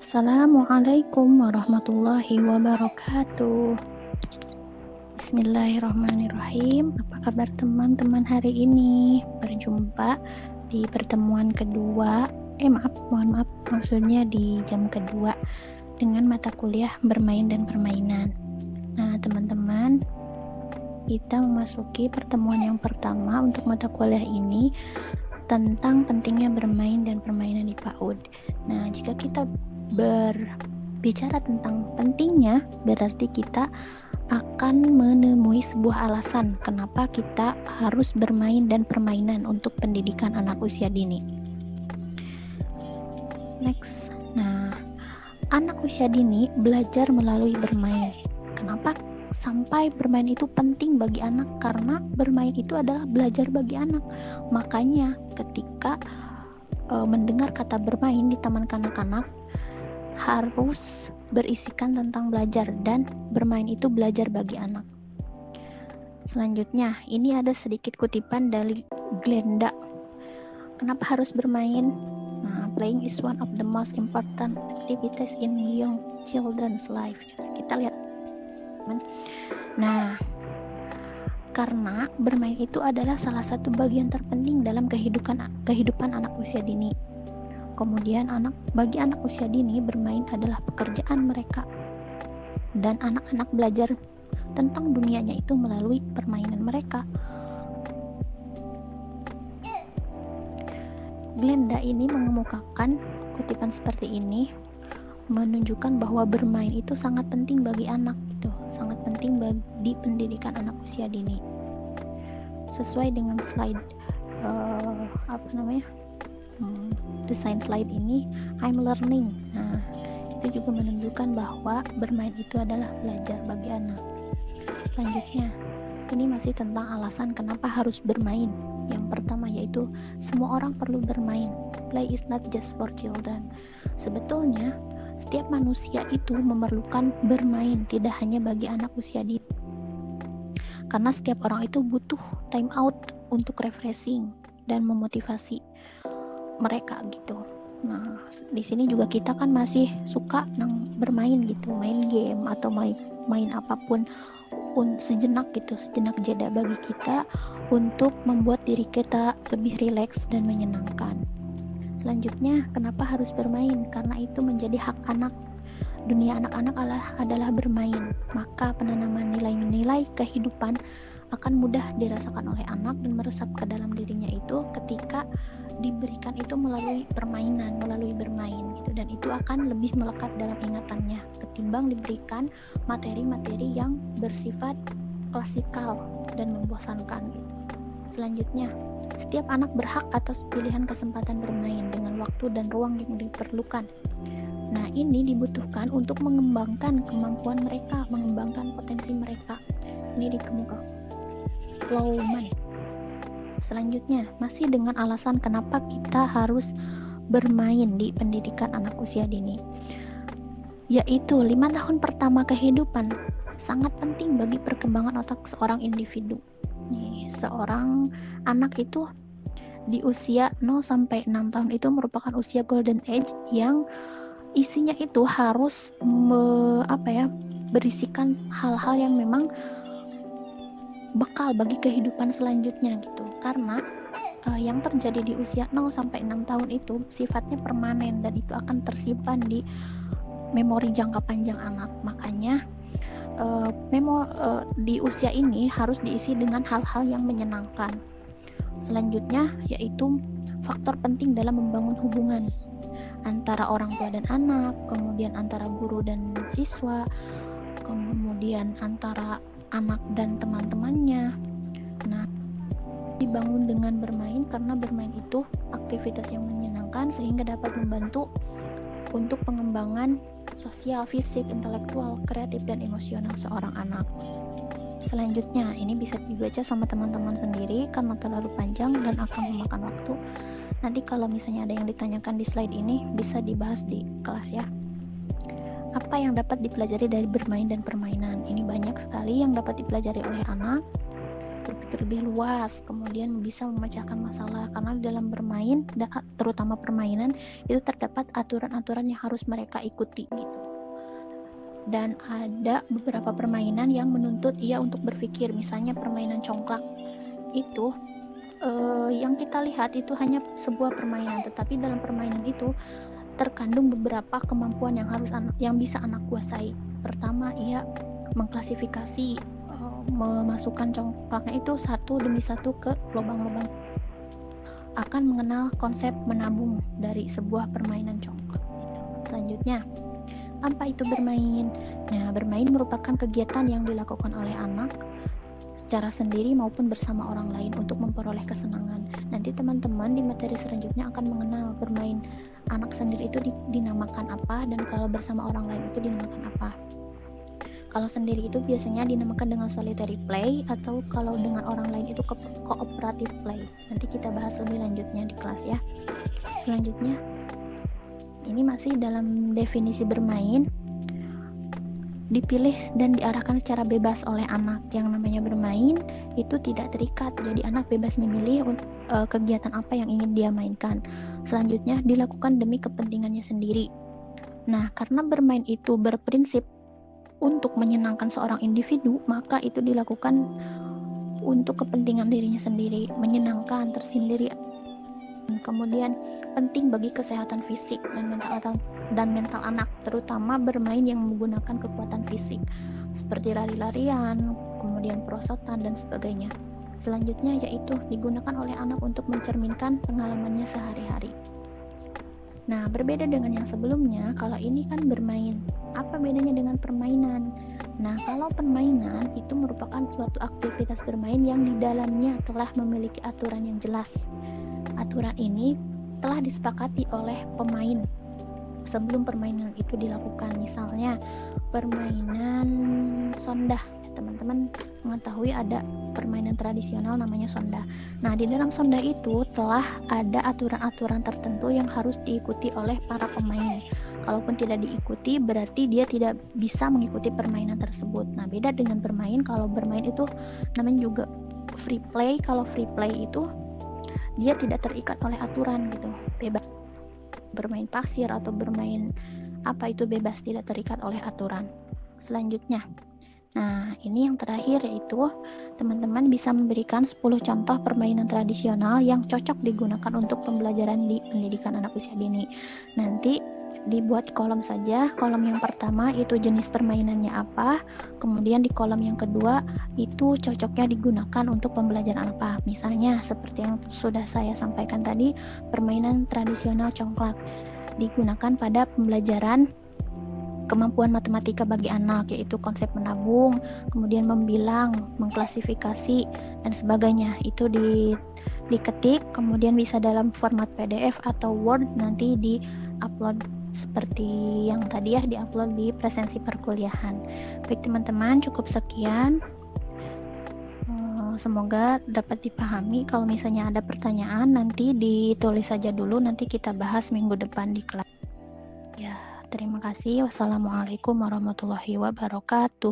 Assalamualaikum warahmatullahi wabarakatuh. Bismillahirrahmanirrahim. Apa kabar teman-teman hari ini? Berjumpa di pertemuan kedua. Mohon maaf, maksudnya di jam kedua dengan mata kuliah bermain dan permainan. Nah, teman-teman, kita memasuki pertemuan yang pertama untuk mata kuliah ini tentang pentingnya bermain dan permainan di PAUD. Nah, jika kita berbicara tentang pentingnya, berarti kita akan menemui sebuah alasan kenapa kita harus bermain dan permainan untuk pendidikan anak usia dini. Next. Nah, anak usia dini belajar melalui bermain. Kenapa sampai bermain itu penting bagi anak? Karena bermain itu adalah belajar bagi anak. Makanya ketika mendengar kata bermain di taman kanak-kanak harus berisikan tentang belajar, dan bermain itu belajar bagi anak. Selanjutnya, ini ada sedikit kutipan dari Glenda. Kenapa harus bermain? Nah, playing is one of the most important activities in young children's life. Kita lihat. Nah, karena bermain itu adalah salah satu bagian terpenting dalam kehidupan anak usia dini. Kemudian bagi anak usia dini, bermain adalah pekerjaan mereka, dan anak-anak belajar tentang dunianya itu melalui permainan mereka. Glenda ini mengemukakan kutipan seperti ini, menunjukkan bahwa bermain itu sangat penting bagi anak, sangat penting bagi pendidikan anak usia dini. Sesuai dengan slide desain slide ini, I'm learning. Nah, itu juga menunjukkan bahwa bermain itu adalah belajar bagi anak. Selanjutnya, ini masih tentang alasan kenapa harus bermain. Yang pertama yaitu semua orang perlu bermain. Play is not just for children. Sebetulnya setiap manusia itu memerlukan bermain, tidak hanya bagi anak usia dini. Karena setiap orang itu butuh time out untuk refreshing dan memotivasi mereka gitu. Nah, di sini juga kita kan masih suka bermain gitu, main game atau main apapun sejenak jeda bagi kita untuk membuat diri kita lebih rileks dan menyenangkan. Selanjutnya, kenapa harus bermain? Karena itu menjadi hak anak. Dunia anak-anak adalah bermain, maka penanaman nilai-nilai kehidupan akan mudah dirasakan oleh anak dan meresap ke dalam dirinya itu ketika diberikan itu melalui permainan, melalui bermain gitu, dan itu akan lebih melekat dalam ingatannya ketimbang diberikan materi-materi yang bersifat klasikal dan membosankan gitu. Selanjutnya, setiap anak berhak atas pilihan kesempatan bermain dengan waktu dan ruang yang diperlukan. Nah, ini dibutuhkan untuk mengembangkan kemampuan mereka, mengembangkan potensi mereka. Ini dikemukakan Lowman. Selanjutnya, masih dengan alasan kenapa kita harus bermain di pendidikan anak usia dini, yaitu 5 tahun pertama kehidupan sangat penting bagi perkembangan otak seorang individu. Seorang anak itu di usia 0-6 tahun itu merupakan usia golden age yang isinya itu harus berisikan hal-hal yang memang bekal bagi kehidupan selanjutnya gitu. Karena yang terjadi di usia 0-6 tahun itu sifatnya permanen dan itu akan tersimpan di memori jangka panjang anak. Makanya di usia ini harus diisi dengan hal-hal yang menyenangkan. Selanjutnya yaitu faktor penting dalam membangun hubungan antara orang tua dan anak, kemudian antara guru dan siswa, kemudian antara anak dan teman-temannya. Nah, dibangun dengan bermain karena bermain itu aktivitas yang menyenangkan sehingga dapat membantu untuk pengembangan sosial, fisik, intelektual, kreatif, dan emosional seorang anak. Selanjutnya, ini bisa dibaca sama teman-teman sendiri karena terlalu panjang dan akan memakan waktu. Nanti kalau misalnya ada yang ditanyakan di slide ini bisa dibahas di kelas ya. Apa yang dapat dipelajari dari bermain dan permainan? Ini banyak sekali yang dapat dipelajari oleh anak. lebih luas, kemudian bisa memecahkan masalah, karena dalam bermain, terutama permainan, itu terdapat aturan-aturan yang harus mereka ikuti gitu. Dan ada beberapa permainan yang menuntut ia untuk berpikir, misalnya permainan congklak itu yang kita lihat itu hanya sebuah permainan, tetapi dalam permainan itu terkandung beberapa kemampuan yang bisa anak kuasai. Pertama, ia mengklasifikasi, memasukkan congklaknya itu satu demi satu ke lubang-lubang. Akan mengenal konsep menabung dari sebuah permainan congklak. Selanjutnya, apa itu bermain? Nah, bermain merupakan kegiatan yang dilakukan oleh anak secara sendiri maupun bersama orang lain untuk memperoleh kesenangan. Nanti teman-teman di materi selanjutnya akan mengenal bermain anak sendiri itu dinamakan apa, dan kalau bersama orang lain itu dinamakan apa. Kalau sendiri itu biasanya dinamakan dengan solitary play, atau kalau dengan orang lain itu cooperative play. Nanti kita bahas lebih lanjutnya di kelas ya. Selanjutnya, ini masih dalam definisi bermain, dipilih dan diarahkan secara bebas oleh anak. Yang namanya bermain itu tidak terikat, jadi anak bebas memilih kegiatan apa yang ingin dia mainkan. Selanjutnya, dilakukan demi kepentingannya sendiri. Nah, karena bermain itu berprinsip untuk menyenangkan seorang individu, maka itu dilakukan untuk kepentingan dirinya sendiri, menyenangkan, tersendiri. Kemudian penting bagi kesehatan fisik dan mental anak, terutama bermain yang menggunakan kekuatan fisik seperti lari-larian, kemudian perosotan dan sebagainya. Selanjutnya yaitu digunakan oleh anak untuk mencerminkan pengalamannya sehari-hari. Nah, berbeda dengan yang sebelumnya, kalau ini kan bermain. Apa bedanya dengan permainan? Nah, kalau permainan itu merupakan suatu aktivitas bermain yang di dalamnya telah memiliki aturan yang jelas. Aturan ini telah disepakati oleh pemain sebelum permainan itu dilakukan. Misalnya permainan sondah, teman-teman mengetahui ada permainan tradisional namanya sondah. Nah, di dalam sondah itu telah ada aturan-aturan tertentu yang harus diikuti oleh para pemain. Kalaupun tidak diikuti, berarti dia tidak bisa mengikuti permainan tersebut. Nah, beda dengan bermain. Kalau bermain itu namanya juga free play. Kalau free play itu dia tidak terikat oleh aturan gitu, bebas bermain pasir atau bermain apa itu bebas, tidak terikat oleh aturan. Selanjutnya, nah ini yang terakhir, yaitu teman-teman bisa memberikan 10 contoh permainan tradisional yang cocok digunakan untuk pembelajaran di pendidikan anak usia dini. Nanti dibuat kolom saja. Kolom yang pertama itu jenis permainannya apa, kemudian di kolom yang kedua itu cocoknya digunakan untuk pembelajaran apa. Misalnya seperti yang sudah saya sampaikan tadi, permainan tradisional congklak digunakan pada pembelajaran kemampuan matematika bagi anak, yaitu konsep menabung, kemudian membilang, mengklasifikasi, dan sebagainya. Itu diketik, kemudian bisa dalam format PDF atau Word, nanti di-upload seperti yang tadi ya, di-upload di presensi perkuliahan. Baik teman-teman, cukup sekian. Semoga dapat dipahami. Kalau misalnya ada pertanyaan, nanti ditulis saja dulu, nanti kita bahas minggu depan di kelas. Ya, terima kasih. Wassalamualaikum warahmatullahi wabarakatuh.